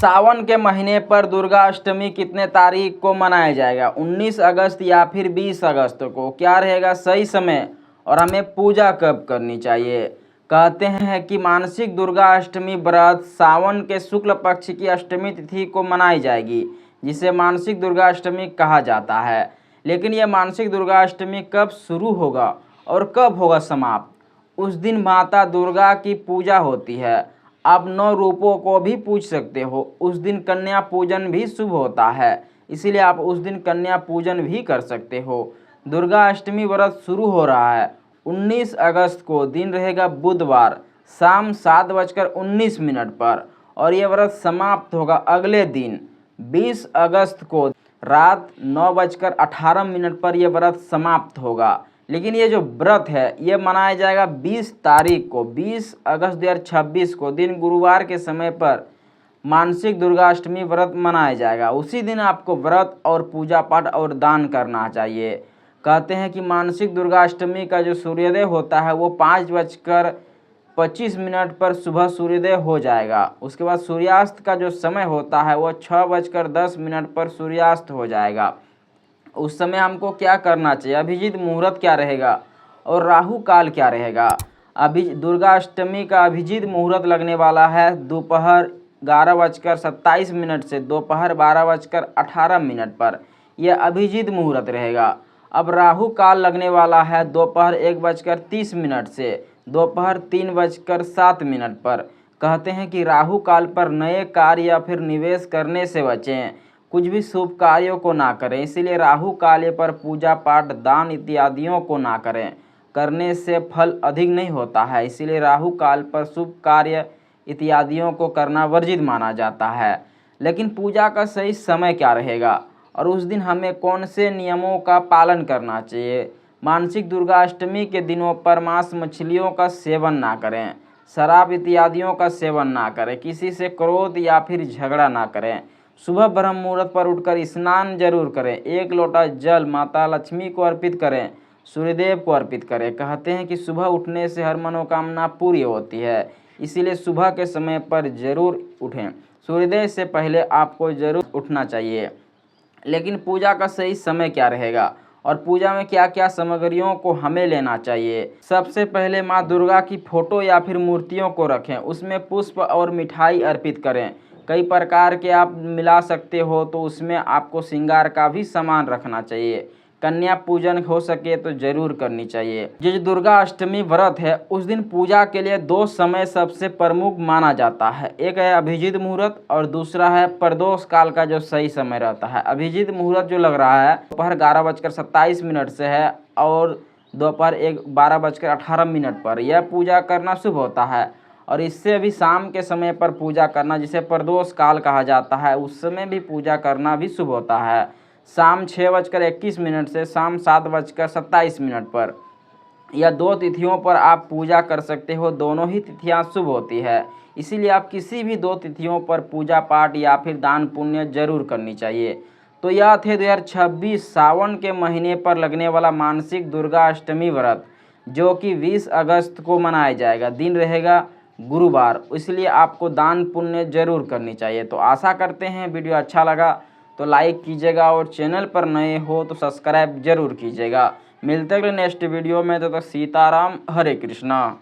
सावन के महीने पर दुर्गा अष्टमी कितने तारीख को मनाया जाएगा? 19 अगस्त या फिर 20 अगस्त को? क्या रहेगा सही समय और हमें पूजा कब करनी चाहिए? कहते हैं कि मासिक दुर्गा अष्टमी व्रत सावन के शुक्ल पक्ष की अष्टमी तिथि को मनाई जाएगी, जिसे मासिक दुर्गा अष्टमी कहा जाता है। लेकिन यह मासिक दुर्गा अष्टमी कब शुरू होगा और कब होगा समाप्त? उस दिन माता दुर्गा की पूजा होती है। आप 9 रूपों को भी पूज सकते हो। उस दिन कन्या पूजन भी शुभ होता है, इसीलिए आप उस दिन कन्या पूजन भी कर सकते हो। दुर्गा अष्टमी व्रत शुरू हो रहा है 19 अगस्त को, दिन रहेगा बुधवार, शाम 7:19 पर, और यह व्रत समाप्त होगा अगले दिन 20 अगस्त को रात 9:18 पर यह व्रत समाप्त होगा। लेकिन ये जो व्रत है ये मनाया जाएगा 20 तारीख को, 20 अगस्त 2026 को, दिन गुरुवार के समय पर मासिक दुर्गा अष्टमी व्रत मनाया जाएगा। उसी दिन आपको व्रत और पूजा पाठ और दान करना चाहिए। कहते हैं कि मासिक दुर्गा अष्टमी का जो सूर्योदय होता है वो 5:25 पर सुबह सूर्योदय हो जाएगा। उसके बाद सूर्यास्त का जो समय होता है वो 6:10 पर सूर्यास्त हो जाएगा। उस समय हमको क्या करना चाहिए? अभिजीत मुहूर्त क्या रहेगा और राहु काल क्या रहेगा? दुर्गा अष्टमी का अभिजीत मुहूर्त लगने वाला है दोपहर 11:27 से दोपहर 12:18 पर, यह अभिजीत मुहूर्त रहेगा। अब राहु काल लगने वाला है दोपहर 1:30 से दोपहर 3:07 पर। कहते हैं कि राहु काल पर नए कार्य या फिर निवेश करने से बचें, कुछ भी शुभ कार्यों को ना करें। इसीलिए राहु काल पर पूजा पाठ दान इत्यादियों को ना करें, करने से फल अधिक नहीं होता है। इसीलिए राहु काल पर शुभ कार्य इत्यादियों को करना वर्जित माना जाता है। लेकिन पूजा का सही समय क्या रहेगा और उस दिन हमें कौन से नियमों का पालन करना चाहिए? मासिक दुर्गा अष्टमी के दिनों पर मांस मछलियों का सेवन ना करें, शराब इत्यादियों का सेवन ना करें, किसी से क्रोध या फिर झगड़ा ना करें। सुबह ब्रह्म मुहूर्त पर उठकर स्नान जरूर करें, 1 लोटा जल माता लक्ष्मी को अर्पित करें, सूर्यदेव को अर्पित करें। कहते हैं कि सुबह उठने से हर मनोकामना पूरी होती है, इसीलिए सुबह के समय पर जरूर उठें। सूर्योदय से पहले आपको जरूर उठना चाहिए। लेकिन पूजा का सही समय क्या रहेगा और पूजा में क्या क्या सामग्रियों को हमें लेना चाहिए? सबसे पहले माँ दुर्गा की फोटो या फिर मूर्तियों को रखें, उसमें पुष्प और मिठाई अर्पित करें। कई प्रकार के आप मिला सकते हो, तो उसमें आपको श्रृंगार का भी सामान रखना चाहिए। कन्या पूजन हो सके तो जरूर करनी चाहिए। जो दुर्गा अष्टमी व्रत है उस दिन पूजा के लिए 2 समय सबसे प्रमुख माना जाता है, एक है अभिजीत मुहूर्त और दूसरा है प्रदोष काल का जो सही समय रहता है। अभिजीत मुहूर्त जो लग रहा है दोपहर 11:27 से है और दोपहर 12:18 पर यह पूजा करना शुभ होता है। और इससे भी शाम के समय पर पूजा करना, जिसे प्रदोष काल कहा जाता है, उस समय भी पूजा करना भी शुभ होता है। शाम 6:21 से शाम 7:27 पर, यह 2 तिथियों पर आप पूजा कर सकते हो। दोनों ही तिथियां शुभ होती है, इसीलिए आप किसी भी 2 तिथियों पर पूजा पाठ या फिर दान पुण्य जरूर करनी चाहिए। तो यह थे 2026 सावन के महीने पर लगने वाला मासिक दुर्गा अष्टमी व्रत, जो कि 20 अगस्त को मनाया जाएगा। दिन रहेगा गुरुवार, इसलिए आपको दान पुण्य जरूर करनी चाहिए। तो आशा करते हैं वीडियो अच्छा लगा तो लाइक कीजिएगा और चैनल पर नए हो तो सब्सक्राइब जरूर कीजिएगा। मिलते हैं नेक्स्ट वीडियो में, तो सीताराम, हरे कृष्णा।